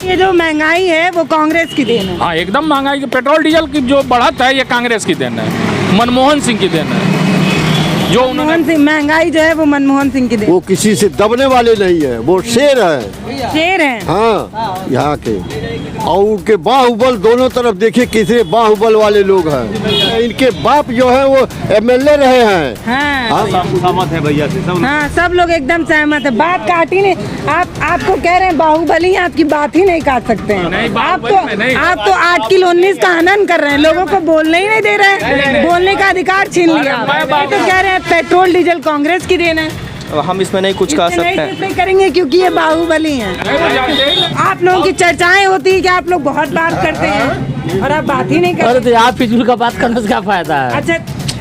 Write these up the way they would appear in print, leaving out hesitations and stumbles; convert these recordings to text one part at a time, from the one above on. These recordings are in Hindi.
ये जो महंगाई है वो कांग्रेस की देन है। हाँ, एकदम महंगाई की, पेट्रोल डीजल की जो बढ़त है ये कांग्रेस की देन है, मनमोहन सिंह की देन है। जो मनमोहन सिंह, महंगाई जो है वो मनमोहन सिंह की देन। वो किसी से दबने वाले नहीं है, वो शेर है, शेर है। हाँ यहाँ के। और उनके बाहुबल दोनों तरफ देखिए, किसी बाहुबल वाले लोग हैं। इनके बाप जो है वो एमएलए रहे हैं। हाँ, सहमत है भैया से सब। हाँ, सब लोग एकदम सहमत है। बात काट ही नहीं, आपको कह रहे हैं बाहुबली, आपकी बात ही नहीं काट सकते हैं। आप तो 8 किलो 19 का हनन कर रहे हैं, लोगों को बोलने ही नहीं दे रहे हैं, बोलने का अधिकार छीन लिया। तो कह रहे हैं पेट्रोल डीजल कांग्रेस की देन है। हम इसमें नहीं कुछ कह सकते हैं। नहीं करेंगे क्योंकि ये बाहुबली हैं। आप लोगों की चर्चाएं होती है कि आप लोग बहुत बात करते हैं और आप बात ही नहीं करते। अरे तो आप फिजूल का बात करने से क्या फायदा है? अच्छा,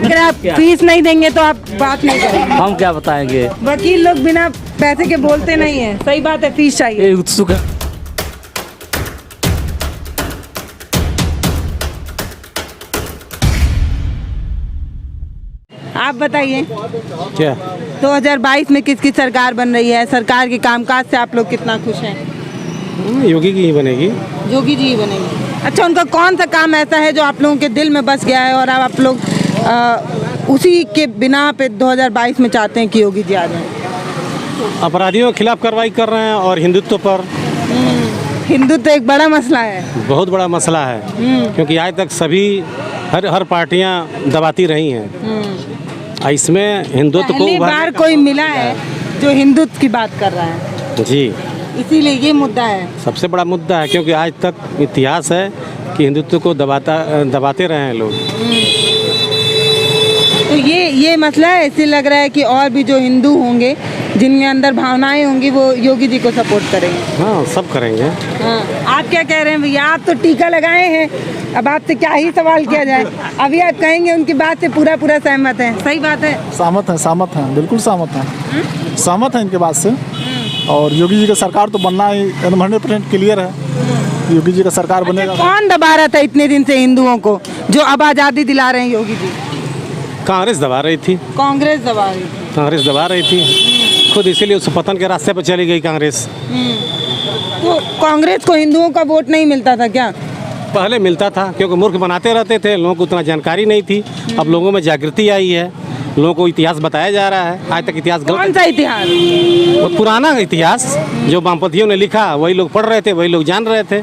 अगर आप फीस नहीं देंगे तो आप बात नहीं करेंगे। हम क्या बताएंगे? वकील लोग बिना पैसे के बोलते नहीं है। सही बात है, फीस चाहिए। ये उत्सुक है। आप बताइए, क्या 2022 में किसकी सरकार बन रही है? सरकार के कामकाज से आप लोग कितना खुश हैं? योगी की ही बनेगी। योगी जी ही बनेंगे। अच्छा, उनका कौन सा काम ऐसा है जो आप लोगों के दिल में बस गया है और अब आप लोग उसी के बिना पे 2022 में चाहते हैं कि योगी जी आ जाएं? अपराधियों के खिलाफ कार्रवाई कर रहे हैं और हिंदुत्व पर। हिंदुत्व एक बड़ा मसला है। बहुत बड़ा मसला है, क्योंकि आज तक सभी हर पार्टियां दबाती रही हैं। इसमें हिंदुत्व को पहली बार कोई मिला है जो हिंदुत्व की बात कर रहा है। जी, इसीलिए ये मुद्दा है, सबसे बड़ा मुद्दा है, क्योंकि आज तक इतिहास है कि हिंदुत्व को दबाते रहे हैं लोग। तो ये मसला है। इसलिए लग रहा है कि और भी जो हिंदू होंगे जिनमें अंदर भावनाएं होंगी वो योगी जी को सपोर्ट करेंगे। हाँ, सब करेंगे। हाँ, आप क्या कह रहे हैं भैया? आप तो टीका लगाए हैं, अब आपसे क्या ही सवाल किया जाए। अभी आप कहेंगे उनकी बात से पूरा सहमत है। सही बात है। सहमत है, बिल्कुल सहमत है। सहमत है इनके बात से। और योगी जी का सरकार तो बनना ही 100% क्लियर है। योगी जी का सरकार बनेगा। कौन दबा रहा था इतने दिन से हिंदुओं को जो अब आज़ादी दिला रहे हैं योगी जी? कांग्रेस दबा रही थी। कांग्रेस दबा रही थी। कांग्रेस दबा रही थी खुद, इसीलिए उस पतन के रास्ते पर चली गई कांग्रेस। तो कांग्रेस को हिंदुओं का वोट नहीं मिलता था क्या? पहले मिलता था, क्योंकि मूर्ख बनाते रहते थे, लोगों को उतना जानकारी नहीं थी। अब लोगों में जागृति आई है, लोगों को इतिहास बताया जा रहा है। आज तक इतिहास गलत। कौन सा इतिहास? वो पुराना इतिहास जो वामपंथियों ने लिखा, वही लोग पढ़ रहे थे, वही लोग जान रहे थे।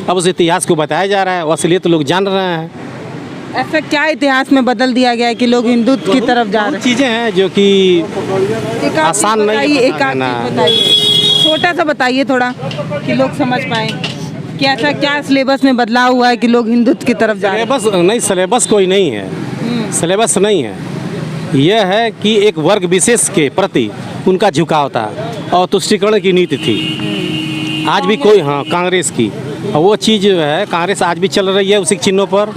अब उस इतिहास को बताया जा रहा है, वो असलियत लोग जान रहे हैं। ऐसा क्या इतिहास में बदल दिया गया है कि लोग हिंदुत्व की तरफ जा रहे हैं? चीज़ें हैं जो कि आसान नहीं है बताना। छोटा सा बताइए थोड़ा कि लोग समझ पाए कि ऐसा क्या सिलेबस में बदलाव हुआ है कि लोग हिंदुत्व की तरफ जा रहे हैं? सिलेबस नहीं, सिलेबस कोई नहीं है। सिलेबस नहीं है, यह है कि एक वर्ग विशेष के प्रति उनका झुकाव था और तुष्टीकरण की नीति थी। आज भी कोई, हाँ, कांग्रेस की वो चीज़ जो है, कांग्रेस आज भी चल रही है उसी चिन्हों पर,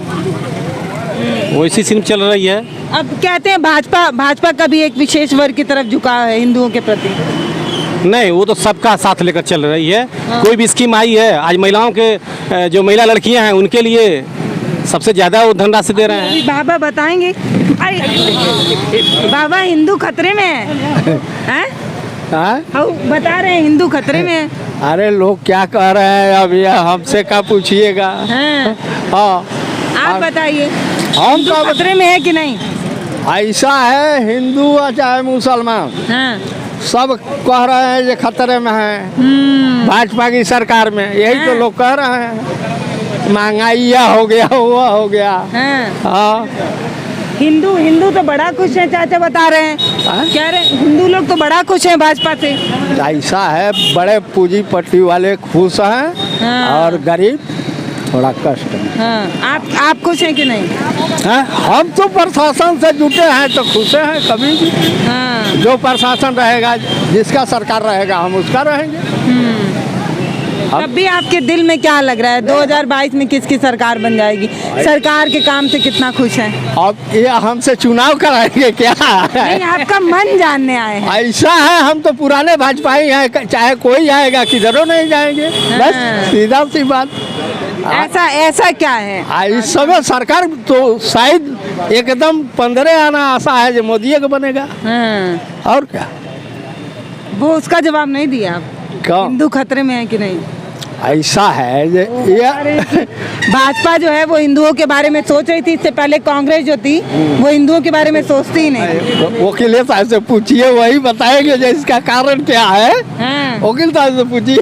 वैसी चिन्ह चल रही है। अब कहते हैं भाजपा का भी एक विशेष वर्ग की तरफ झुकाव है हिंदुओं के प्रति। नहीं, वो तो सबका साथ लेकर चल रही है। कोई भी स्कीम आई है, आज महिलाओं के जो महिला लड़कियां हैं उनके लिए सबसे ज़्यादा वो धनराशि दे रहे हैं। बाबा बताएंगे। बाबा हिंदू खतरे में है? बता रहे हैं हिंदू खतरे में है। अरे लोग क्या कह रहे हैं, अब ये हमसे क्या पूछिएगा। हाँ, आप बताइए, हम हिंदू खतरे में है कि नहीं? ऐसा है, हिंदू चाहे मुसलमान सब कह रहे हैं ये खतरे में है भाजपा की सरकार में। यही तो लोग कह रहे हैं, महंगाई हो गया, वो हो गया। हाँ, हिंदू तो बड़ा खुश है, चाचा बता रहे हैं। कह रहे हिंदू लोग तो बड़ा खुश हैं भाजपा से। ऐसा है, बड़े पूंजीपति वाले खुश हैं और गरीब थोड़ा कष्ट है। आप खुश हैं कि नहीं? हम तो प्रशासन से जुटे हैं तो खुश हैं कभी भी। जो प्रशासन रहेगा, जिसका सरकार रहेगा, हम उसका रहेंगे। अब भी आपके दिल में क्या लग रहा है 2022 में किसकी सरकार बन जाएगी? सरकार के काम से कितना खुश हैं? अब ये हमसे चुनाव कराएंगे क्या? नहीं, आपका मन जानने आए हैं। ऐसा है, हम तो पुराने भाजपाई हैं, चाहे कोई आएगा किधरों नहीं जाएंगे। बस सीधा सी बात। ऐसा क्या है? इस समय सरकार तो शायद एकदम 15 आना आशा है जो मोदी का बनेगा। और क्या? वो उसका जवाब नहीं दिया आप। हिंदू खतरे में है कि नहीं? ऐसा है ये भाजपा जो है वो हिंदुओं के बारे में सोच रही थी, इससे पहले कांग्रेस जो थी वो हिंदुओं के बारे में सोचती ही नहीं। वकील साहब से पूछिए, वही बताएंगे जो इसका कारण क्या है। हाँ, वकील साहब से पूछिए।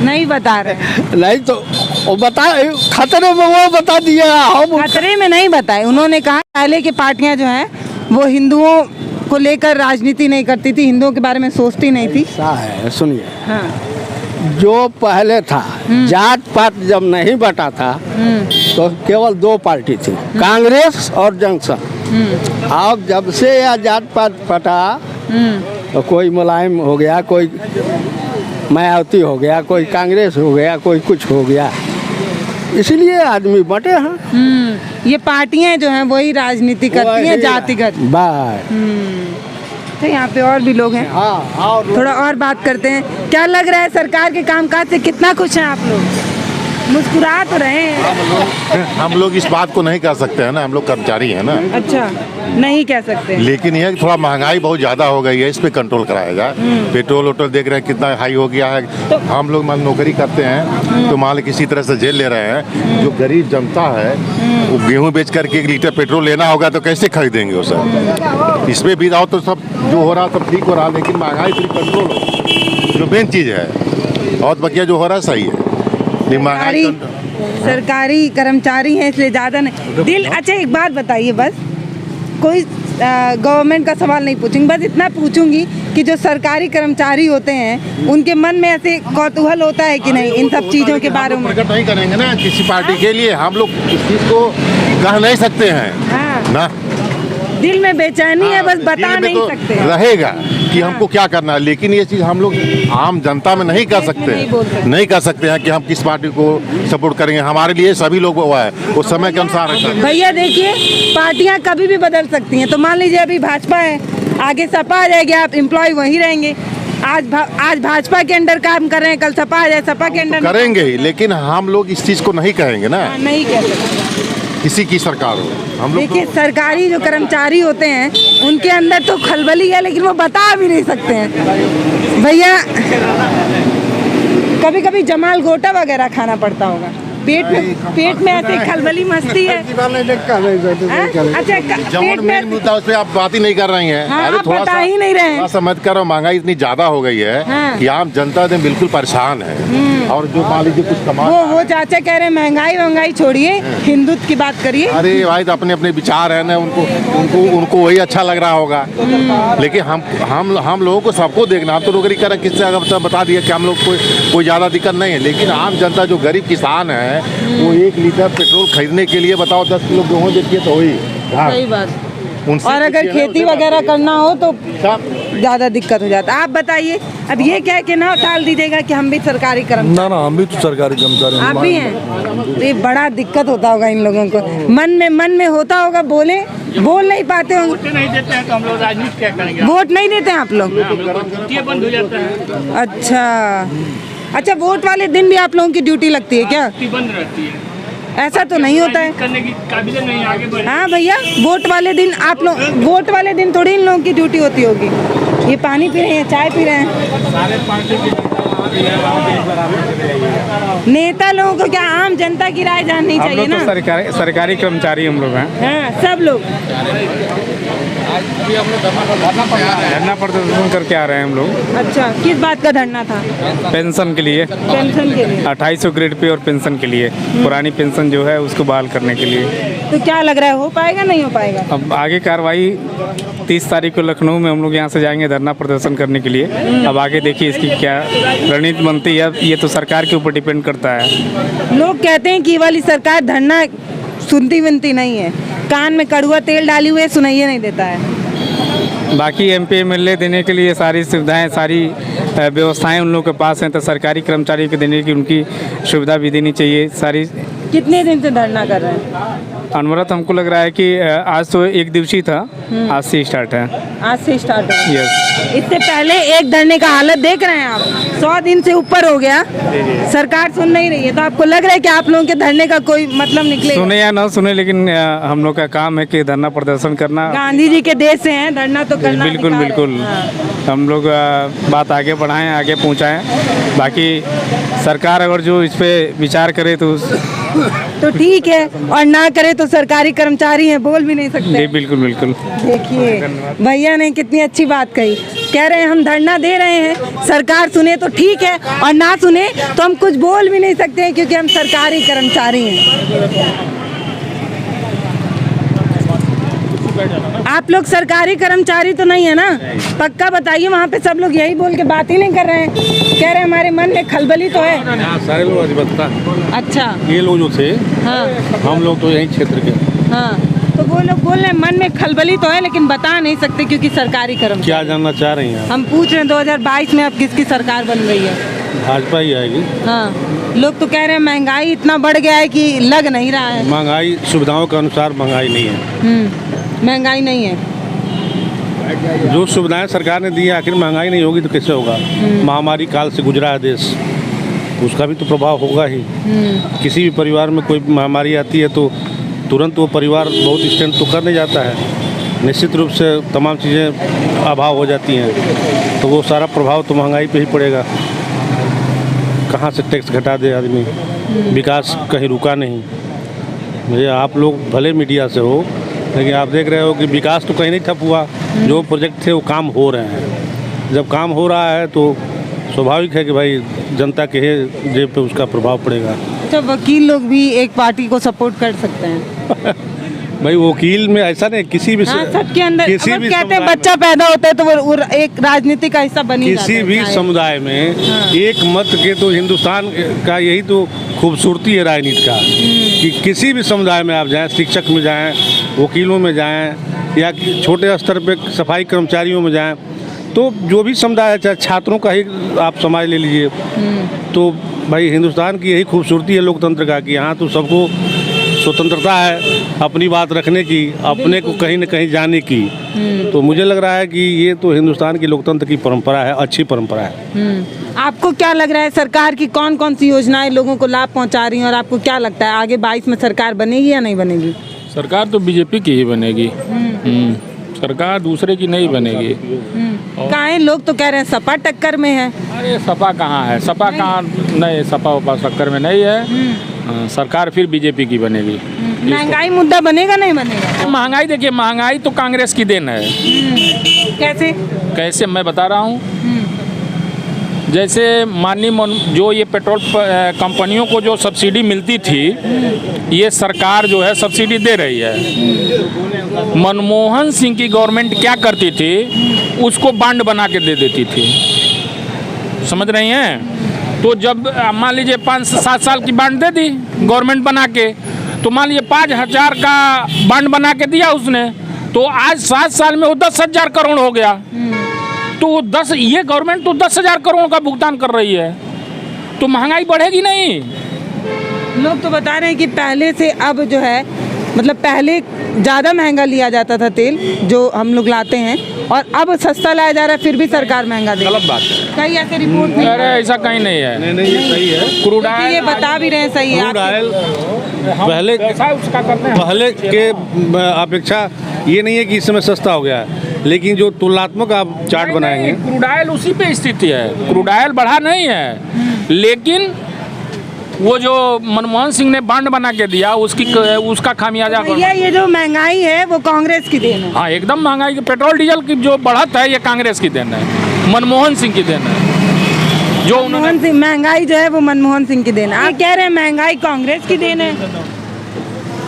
नहीं बता रहे। नहीं तो वो बता, खतरे में वो बता दिया, हम खतरे में नहीं बताए। उन्होंने कहा पहले की पार्टियां जो हैं वो हिंदुओं को लेकर राजनीति नहीं करती थी, हिंदुओं के बारे में सोचती नहीं थी। ऐसा है, सुनिए, हाँ, जो पहले था जात पात जब नहीं बटा था तो केवल दो पार्टी थी, कांग्रेस और जंक्शन। अब जब से यह जात पात बटा तो कोई मुलायम हो गया, कोई मायावती हो गया, कोई कांग्रेस हो गया, कोई कुछ हो गया, इसलिए आदमी बटे हैं। ये पार्टियां जो हैं वही राजनीति करती हैं जातिगत। बाय तो यहाँ पे और भी लोग हैं, हाँ, और थोड़ा और बात करते हैं। क्या लग रहा है सरकार के कामकाज से कितना खुश हैं आप लोग? मुस्कुरा तो रहे हैं। हम लोग इस बात को नहीं कह सकते हैं ना, हम लोग कर्मचारी हैं ना। अच्छा, नहीं कह सकते। लेकिन यह थोड़ा महंगाई बहुत ज़्यादा हो गई है, इस पे कंट्रोल कराया जाए। पेट्रोल वोट्रोल देख रहे हैं कितना हाई हो गया है। तो हम लोग मान नौकरी करते हैं तो मान लो किसी तरह से जेल ले रहे हैं। जो गरीब जनता है वो गेहूँ बेच करके 1 लीटर पेट्रोल लेना होगा तो कैसे खरीदेंगे वो सब। इसमें भी रहो तो सब जो हो रहा सब ठीक हो रहा, लेकिन महंगाई थोड़ी कंट्रोल हो, जो मेन चीज़ है। और बाकी जो हो रहा है सही है, महंगाई सरकारी कर्मचारी हैं इसलिए ज़्यादा नहीं दिल। अच्छा, एक बात बताइए, बस कोई गवर्नमेंट का सवाल नहीं पूछूंगी, बस इतना पूछूंगी कि जो सरकारी कर्मचारी होते हैं उनके मन में ऐसे कौतूहल होता है कि नहीं इन सब चीज़ों के बारे में? प्रकट नहीं करेंगे ना किसी पार्टी के लिए, हम लोग इस चीज़ को कह नहीं सकते हैं। हाँ, ना दिल में बेचैनी है, बस बता दिल में नहीं तो सकते रहेगा कि हमको क्या करना है, लेकिन ये चीज़ हम लोग आम जनता में नहीं कर सकते हैं। नहीं कर सकते हैं कि हम किस पार्टी को सपोर्ट करेंगे। हमारे लिए सभी लोग हुआ है वो समय के अनुसार है। भैया देखिए, पार्टियां कभी भी बदल सकती हैं। तो मान लीजिए अभी भाजपा है, आगे सपा आ जाएगी, आप एम्प्लॉय वहीं रहेंगे। आज भाजपा के अंडर काम कर रहे हैं, कल सपा आ जाए, सपा के अंडर करेंगे ही, लेकिन हम लोग इस चीज़ को नहीं कहेंगे ना। नहीं कह सकते किसी की सरकार हो, हम लोग देखिए सरकारी जो कर्मचारी होते हैं उनके अंदर तो खलबली है, लेकिन वो बता भी नहीं सकते हैं। भैया कभी कभी जमाल गोटा वगैरह खाना पड़ता होगा, पेट में ऐसे खलबली मस्ती है। अच्छा, पेट में मुद्दा उस पे आप बात ही नहीं कर रही हैं। हाँ, अरे आप बता ही नहीं रहे हैं। थोड़ा समझ करो, महंगाई इतनी ज्यादा हो गई है हाँ। कि आम जनता ने बिल्कुल परेशान है। और जो मान लीजिए कुछ कमा वो चाचा कह रहे हैं महंगाई छोड़िए, हिंदुत्व की बात करिए। अरे भाई तो अपने अपने विचार है ना, उनको वही अच्छा लग रहा होगा। लेकिन हम लोगों को सबको देखना, हम तो नौकरी कर रहे हैं, किससे अगर बता दिया कि हम लोग कोई ज़्यादा दिक्कत नहीं है। लेकिन आम जनता जो गरीब किसान है वो 1 लीटर पेट्रोल खरीदने के लिए बताओ 10 किलो गेहूँ देती है तो वही। सही बात। और अगर खेती वगैरह करना हो तो ज़्यादा दिक्कत हो जाता है। आप बताइए, अब ये कह के ना टाल दीजिएगा कि हम भी सरकारी कर्मचारी। ना हम भी तो सरकारी कर्मचारी हैं। आप भी हैं, तो ये बड़ा दिक्कत होता होगा इन लोगों को। मन में होता होगा, बोल नहीं पाते होंगे। वोट नहीं देते हैं तो हम लोग राजनीति क्या करेंगे? वोट नहीं देते हैं आप लोग? बंद हो जाता है। अच्छा, वोट वाले दिन भी आप लोगों की ड्यूटी लगती है क्या? बंद रहती है, ऐसा तो नहीं होता है करने की काबिल नहीं, आगे बढ़। हाँ भैया, वोट वाले दिन आप लोग, वोट वाले दिन थोड़ी इन लोगों की ड्यूटी होती होगी। ये पानी पी रहे हैं, चाय पी रहे हैं। नेता लोगों को क्या आम जनता की राय जाननी चाहिए ना? सरकारी कर्मचारी हम लोग हैं। हाँ, सब लोग धरना प्रदर्शन करके आ रहे हैं हम लोग। अच्छा, किस बात का धरना था? पेंशन के लिए, पेंशन के लिए। 2800 ग्रेड पे और पेंशन के लिए, पुरानी पेंशन जो है उसको बहाल करने के लिए। तो क्या लग रहा है, हो पाएगा नहीं हो पाएगा? अब आगे कार्रवाई 30 तारीख को लखनऊ में हम लोग यहाँ से जाएंगे धरना प्रदर्शन करने के लिए। अब आगे देखिए इसकी क्या रणनीति बनती है, ये तो सरकार के ऊपर डिपेंड करता है। लोग कहते हैं कि ये वाली सरकार धरना सुनती विनती नहीं है, कान में कड़ुआ तेल डाली हुई है, सुनाइए नहीं देता है। बाकी MP MLA देने के लिए सारी सुविधाएं, सारी व्यवस्थाएं उन लोगों के पास हैं, तो सरकारी कर्मचारी को देने की उनकी सुविधा भी देनी चाहिए सारी। कितने दिन से धरना कर रहे हैं? अनवरत हमको लग रहा है कि आज तो एक दिवसीय था, आज से स्टार्ट है। आज से स्टार्ट हो। यस। इससे पहले एक धरने का हालत देख रहे हैं आप, 100 दिन से ऊपर हो गया, सरकार सुन नहीं रही है, तो आपको लग रहा है कि आप लोगों के धरने का कोई मतलब निकले? सुने या ना सुने, लेकिन हम लोग का काम है कि धरना प्रदर्शन करना। गांधी जी के देश से हैं, धरना तो करना बिल्कुल अधिकार है। बिल्कुल। हाँ। हम लोग बात आगे बढ़ाएं, आगे पहुंचाएं। बाकी सरकार अगर जो इस पे विचार करे तो ठीक है, और ना करे तो सरकारी कर्मचारी हैं, बोल भी नहीं सकते। जी बिल्कुल बिल्कुल। देखिए भैया ने कितनी अच्छी बात कही, कह रहे हैं हम धरना दे रहे हैं, सरकार सुने तो ठीक है, और ना सुने तो हम कुछ बोल भी नहीं सकते हैं, क्योंकि हम सरकारी कर्मचारी हैं। आप लोग सरकारी कर्मचारी तो नहीं है ना? पक्का बताइए, वहाँ पे सब लोग यही बोल के बात ही नहीं कर रहे हैं, कह रहे हैं हमारे मन में खलबली तो है। सारे लोग अधिवक्ता, अच्छा। ये लोग जो थे, हाँ हम लोग तो यही क्षेत्र के। हाँ, तो वो लोग बोल रहे हैं मन में खलबली तो है, लेकिन बता नहीं सकते क्योंकि सरकारी कर्मचारी। क्या जानना चाह रही हैं? हम पूछ रहे हैं 2022 में अब किसकी सरकार बन रही है? भाजपा ही आएगी। हाँ, लोग तो कह रहे हैं महंगाई इतना बढ़ गया है कि लग नहीं रहा है। महंगाई सुविधाओं के अनुसार महंगाई नहीं है। महंगाई नहीं है। जो सुविधाएं सरकार ने दी है, आखिर महंगाई नहीं होगी तो कैसे होगा? महामारी काल से गुजरा है देश, उसका भी तो प्रभाव होगा ही। किसी भी परिवार में कोई महामारी आती है तो तुरंत वो परिवार बहुत स्टैंड तो कर नहीं जाता है, निश्चित रूप से तमाम चीज़ें अभाव हो जाती हैं, तो वो सारा प्रभाव तो महंगाई पे ही पड़ेगा। कहाँ से टैक्स घटा दे आदमी, विकास कहीं रुका नहीं। मुझे आप लोग भले मीडिया से हो, लेकिन आप देख रहे हो कि विकास तो कहीं नहीं ठप हुआ। जो प्रोजेक्ट थे वो काम हो रहे हैं। जब काम हो रहा है तो स्वाभाविक है कि भाई जनता के जेब पे उसका प्रभाव पड़ेगा। तो वकील लोग भी एक पार्टी को सपोर्ट कर सकते हैं? भाई वकील में ऐसा नहीं, किसी भी हाँ, सबके अंदर किसी अगर भी कहते हैं समुदाय बच्चा पैदा होता है तो वो एक राजनीति का हिस्सा बनी जाता किसी है। भी हाँ। समुदाय में हाँ। एक मत के तो हिंदुस्तान का यही तो खूबसूरती है राजनीति का, कि किसी भी समुदाय में आप जाएं, शिक्षक में जाएं, वकीलों में जाएं, या कि छोटे स्तर पे सफाई कर्मचारियों में जाएं, तो जो भी समुदाय है, चाहे छात्रों का ही आप समाज ले लीजिए, तो भाई हिंदुस्तान की यही खूबसूरती है लोकतंत्र का, कि यहाँ तो सबको स्वतंत्रता है अपनी बात रखने की, अपने को कहीं न कहीं जाने की। तो मुझे लग रहा है कि ये तो हिंदुस्तान की लोकतंत्र की परंपरा है, अच्छी परंपरा है। आपको क्या लग रहा है सरकार की कौन कौन सी योजनाएं लोगों को लाभ पहुंचा रही हैं, और आपको क्या लगता है आगे 22 में सरकार बनेगी या नहीं बनेगी? सरकार तो बीजेपी की ही बनेगी। सरकार दूसरे की नहीं बनेगी। काहे लोग तो कह रहे हैं सपा टक्कर में है। अरे सपा कहाँ है, सपा कहाँ नहीं, सपा उपा टक्कर में नहीं है। सरकार फिर बीजेपी की बनेगी। महंगाई मुद्दा बनेगा नहीं बनेगा? महंगाई देखिए, महंगाई तो कांग्रेस की देन है। कैसे? कैसे मैं बता रहा हूँ, जैसे माननीय जो ये पेट्रोल कंपनियों को जो सब्सिडी मिलती थी, ये सरकार जो है सब्सिडी दे रही है। मनमोहन सिंह की गवर्नमेंट क्या करती थी, उसको बांड बना के दे देती थी, समझ रही हैं? तो जब मान लीजिए 5-7 साल की बांड दे दी गवर्नमेंट बना के, तो मान लीजिए 5,000 का बांड बना के दिया उसने, तो आज 7 साल में वो 10,000 करोड़ हो गया। तो ये गवर्नमेंट तो 10,000 करोड़ का भुगतान कर रही है, तो महंगाई बढ़ेगी नहीं। लोग तो बता रहे हैं कि पहले से अब जो है, मतलब पहले ज़्यादा महंगा लिया जाता था तेल जो हम लोग लाते हैं, और अब सस्ता लाया जा रहा है, फिर भी सरकार महंगा दे। गलत बात है, कहीं ऐसे रिपोर्ट नहीं? अरे ऐसा कहीं नहीं है। नहीं ये सही है। क्रूड क्योंकि ये बता भी रहे हैं सही है। क्रूड ऑयल पहले उसका करते हैं। पहले के अपेक्षा ये नहीं है कि इस समय सस्ता हो गया है, लेकिन जो तुलनात्मक आप चार्ट बनाएंगे, क्रूड ऑयल उसी पे स्थिति है, क्रूड ऑयल बढ़ा नहीं है, लेकिन वो जो मनमोहन सिंह ने बांड बना के दिया उसका खामियाजा। भैया ये जो महंगाई है वो कांग्रेस की देन है। हाँ एकदम महंगाई, पेट्रोल डीजल की जो बढ़त है ये कांग्रेस की देन है, मनमोहन सिंह की देन है। जो मनमोहन सिंह, महंगाई जो है वो मनमोहन सिंह की देन है। आप कह रहे हैं महंगाई कांग्रेस की देन है?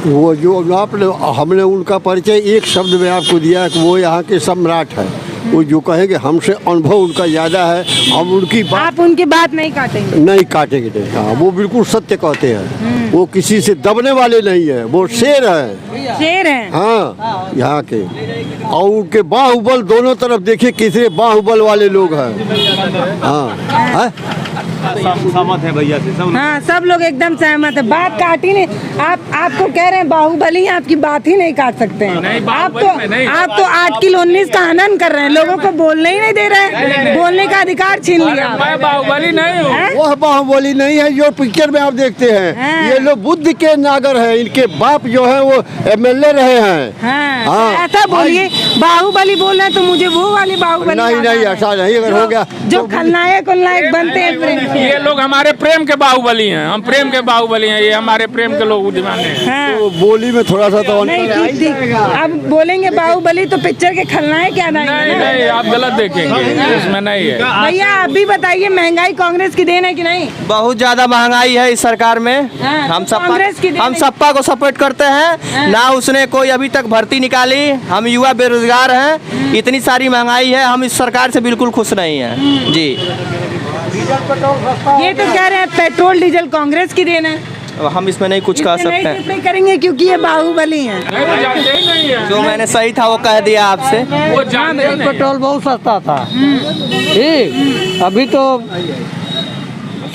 वो जो आपने हमने उनका परिचय एक शब्द में आपको दिया कि वो यहाँ के सम्राट है। वो जो कहेंगे हमसे अनुभव उनका ज़्यादा है, हम उनकी बात आप उनकी बात नहीं काटेंगे? नहीं काटेंगे नहीं। हाँ, वो बिल्कुल सत्य कहते हैं, वो किसी से दबने वाले नहीं है, वो शेर है। शेर हैं? हाँ, यहाँ के। और उनके बाहुबल दोनों तरफ देखिए, कितने बाहुबल वाले लोग हैं। हाँ है? सहमत है भैया से सब। हाँ, सब लोग एकदम सहमत है। बात काट ही नहीं, आपको कह रहे हैं बाहुबली, आपकी बात ही नहीं काट सकते हैं। आप तो 8 किलो 19 का हनन कर रहे हैं, लोगों को बोलने ही नहीं दे रहे हैं, बोलने का अधिकार छीन लिया। मैं बाहुबली नहीं हूँ। वह बाहुबली नहीं है जो पिक्चर में आप देखते हैं। ये लोग बुद्ध के नागर हैं, इनके बाप जो है वो MLA रहे हैं। हाँ, ऐसा बोलिए, बाहुबली बोल रहे हैं तो मुझे वो वाली बाहुबली नहीं नहीं, ऐसा नहीं, अगर हो गया जो खलनायक उलनायक बनते हैं प्रेम के। ये लोग हमारे प्रेम के बाहुबली हैं, हम प्रेम के बाहुबली हैं, ये हमारे प्रेम के लोग दीवाने हैं। हाँ। तो बोली में थोड़ा सा तो नहीं, ठीक। अब बोलेंगे बाहुबली तो पिक्चर के खलनायक क्या नहीं नहीं, आप गलत देखेंगे, उसमें नहीं है। भैया आप भी बताइए, महंगाई कांग्रेस की देन है कि नहीं? बहुत ज्यादा महंगाई है इस सरकार में। हाँ, हम कांग्रेस की देन हम है। सपा को सपोर्ट करते हैं। ना उसने कोई अभी तक भर्ती निकाली, हम युवा बेरोजगार हैं, इतनी सारी महंगाई है, हम इस सरकार से बिल्कुल खुश नहीं हैं जी। ये तो कह रहे हैं पेट्रोल डीजल कांग्रेस की देन है। हम इसमें नहीं कुछ कह सकते हैं। नहीं करेंगे क्योंकि ये बाहुबली हैं। वो जानते ही नहीं है, जो मैंने सही था वो कह दिया आपसे। वो जानते ही नहीं। पेट्रोल बहुत सस्ता था, ठीक, अभी तो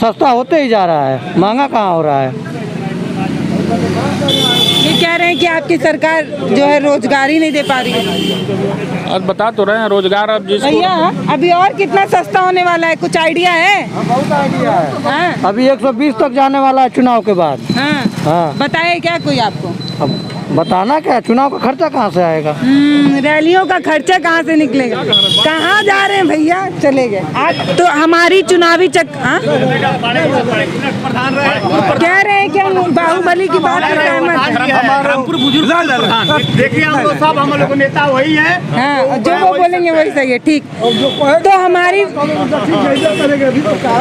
सस्ता होते ही जा रहा है, महंगा कहाँ हो रहा है। ये कह रहे हैं कि आपकी सरकार जो है रोजगार ही नहीं दे पा रही है। अब बता तो रहे हैं रोजगार, अब जिसको भैया अभी और कितना सस्ता होने वाला है, कुछ आइडिया है? बहुत आइडिया है। हाँ, अभी 120 तक जाने वाला है चुनाव के बाद। हाँ, हाँ, बताए क्या कोई आपको? अब बताना क्या, चुनाव का खर्चा कहाँ से आएगा। रैलियों का खर्चा कहाँ से निकलेगा? कहाँ जा रहे हैं भैया? चले गए। आज तो हमारी चुनावी हाँ? कह रहे हैं कि हम बाहुबली की बात कर रहे हैं। देखिए हम लोग सब, हम लोग नेता वही है। हाँ, जो वो बोलेंगे वही सही है, ठीक। तो हमारी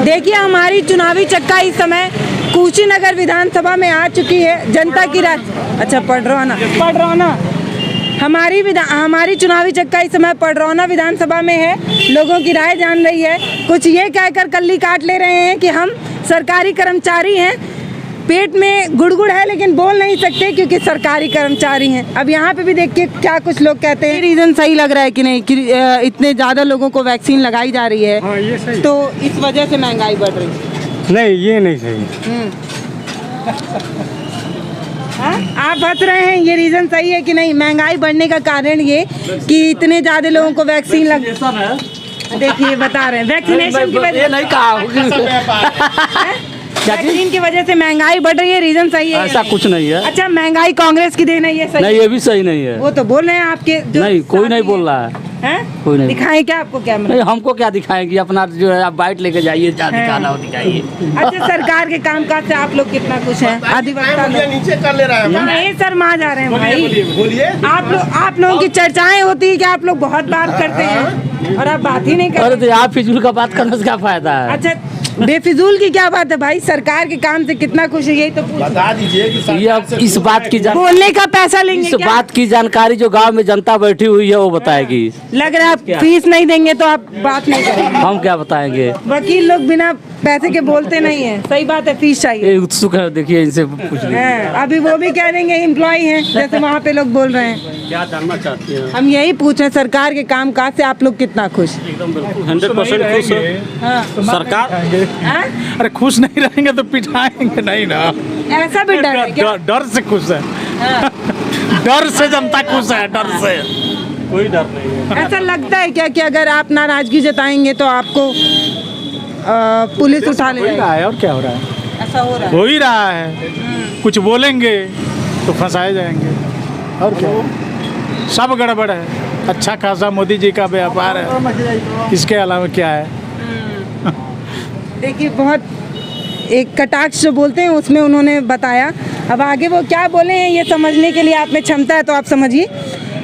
देखिए, हमारी चुनावी चक्का इस समय कुशीनगर विधानसभा में आ चुकी है। जनता की राय, अच्छा पढ़ रहा ना। हमारी चुनावी चक्का इस समय पडरौना विधानसभा में है। लोगों की राय जान रही है। कुछ ये कहकर कल्ली काट ले रहे हैं कि हम सरकारी कर्मचारी हैं, पेट में गुड़गुड़ है लेकिन बोल नहीं सकते क्योंकि सरकारी कर्मचारी हैं। अब यहाँ पे भी देखिए क्या कुछ लोग कहते हैं। रीज़न सही लग रहा है कि नहीं कि इतने ज़्यादा लोगों को वैक्सीन लगाई जा रही है। हाँ, ये सही। तो इस वजह से महंगाई बढ़ रही है। नहीं, ये नहीं सही। हाँ? आप बता रहे हैं ये रीज़न सही है कि नहीं? महंगाई बढ़ने का कारण ये कि इतने ज़्यादा लोगों को वैक्सीन लग, देखिए बता रहे हैं वैक्सीनेशन की वजह, नहीं कहा वैक्सीन की वजह से महंगाई बढ़ रही है, रीजन सही है? ऐसा कुछ नहीं है। अच्छा, महंगाई कांग्रेस की देन है, ये सही? नहीं, ये भी सही नहीं है। वो तो बोल रहे हैं आपके नहीं, कोई नहीं बोल रहा है। हैं? कोई नहीं दिखाएं क्या आपको कैमरा? नहीं, हमको क्या दिखाएंगे, अपना जो है आप बाइट लेके जाइए, जहाँ दिखाना हो दिखाइए। अच्छा, सरकार के कामकाज से आप लोग कितना खुश हैं? अधिवक्ता लोग नीचे कर ले रहा है। नहीं सर, माँ जा रहे हैं भाई। बोलिए। आप लोगों की चर्चाएं होती है कि आप लोग बहुत बात करते हैं और आप बात ही नहीं अरे करते। तो आप फिजूल का बात करने से क्या फायदा है। अच्छा, बेफिजूल की क्या बात है भाई? सरकार के काम से कितना खुश है, यही तो पूछ। बता दीजिए कि ये इस बात की बोलने का पैसा लेंगे इस क्या? बात की जानकारी जो गांव में जनता बैठी हुई है वो बताएगी। लग रहा है आप फीस नहीं देंगे तो आप बात नहीं करेंगे। हम क्या बताएंगे। वकील लोग बिना पैसे के बोलते नहीं है। सही बात है, फीस चाहिए। ये उत्सुक है, देखिए इनसे पूछ लीजिए। हैं, अभी वो भी कह देंगे एम्प्लॉय हैं, जैसे वहाँ पे लोग बोल रहे हैं। क्या जानना चाहती हैं। हम यही पूछ रहे हैं, सरकार के काम काज से आप लोग कितना खुश? एकदम बिल्कुल 100% खुश है। हाँ। सरकार हाँ? अरे खुश नहीं रहेंगे तो पिटाएंगे नहीं ना। ऐसा भी डर है क्या? डर से खुश है। हाँ। डर से जनता खुश है, डर से। कोई डर नहीं है। ऐसा लगता है क्या कि अगर आप नाराजगी जताएंगे तो आपको पुलिस उठा ले जाएगी? है और क्या हो रहा है? ऐसा हो रहा है। हो ही रहा है। कुछ बोलेंगे तो फंसाए जाएंगे और क्या। सब गड़बड़ है। अच्छा खासा मोदी जी का व्यापार है, इसके अलावा क्या है। देखिए, बहुत एक कटाक्ष जो बोलते हैं उसमें उन्होंने बताया। अब आगे वो क्या बोले हैं ये समझने के लिए आप में क्षमता है तो आप समझिए।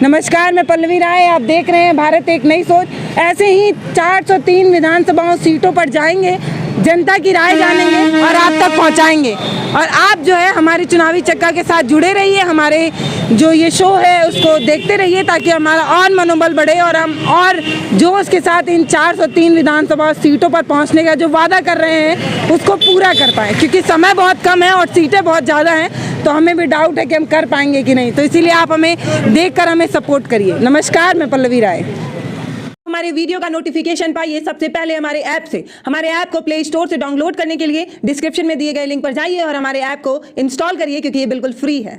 नमस्कार, मैं पल्लवी राय, आप देख रहे हैं भारत एक नई सोच। ऐसे ही 403 विधानसभाओं सीटों पर जाएंगे, जनता की राय जानेंगे और आप तक पहुंचाएंगे। और आप जो है हमारी चुनावी चक्का के साथ जुड़े रहिए, हमारे जो ये शो है उसको देखते रहिए ताकि हमारा और मनोबल बढ़े और हम और जोश के साथ इन 403 विधानसभा सीटों पर पहुंचने का जो वादा कर रहे हैं उसको पूरा कर पाएँ, क्योंकि समय बहुत कम है और सीटें बहुत ज़्यादा हैं, तो हमें भी डाउट है कि हम कर पाएंगे कि नहीं। तो इसीलिए आप हमें देखकर हमें सपोर्ट करिए। नमस्कार, मैं पल्लवी राय। हमारे वीडियो का नोटिफिकेशन पाइए सबसे पहले हमारे ऐप से। हमारे ऐप को प्ले स्टोर से डाउनलोड करने के लिए डिस्क्रिप्शन में दिए गए लिंक पर जाइए और हमारे ऐप को इंस्टॉल करिए, क्योंकि ये बिल्कुल फ्री है।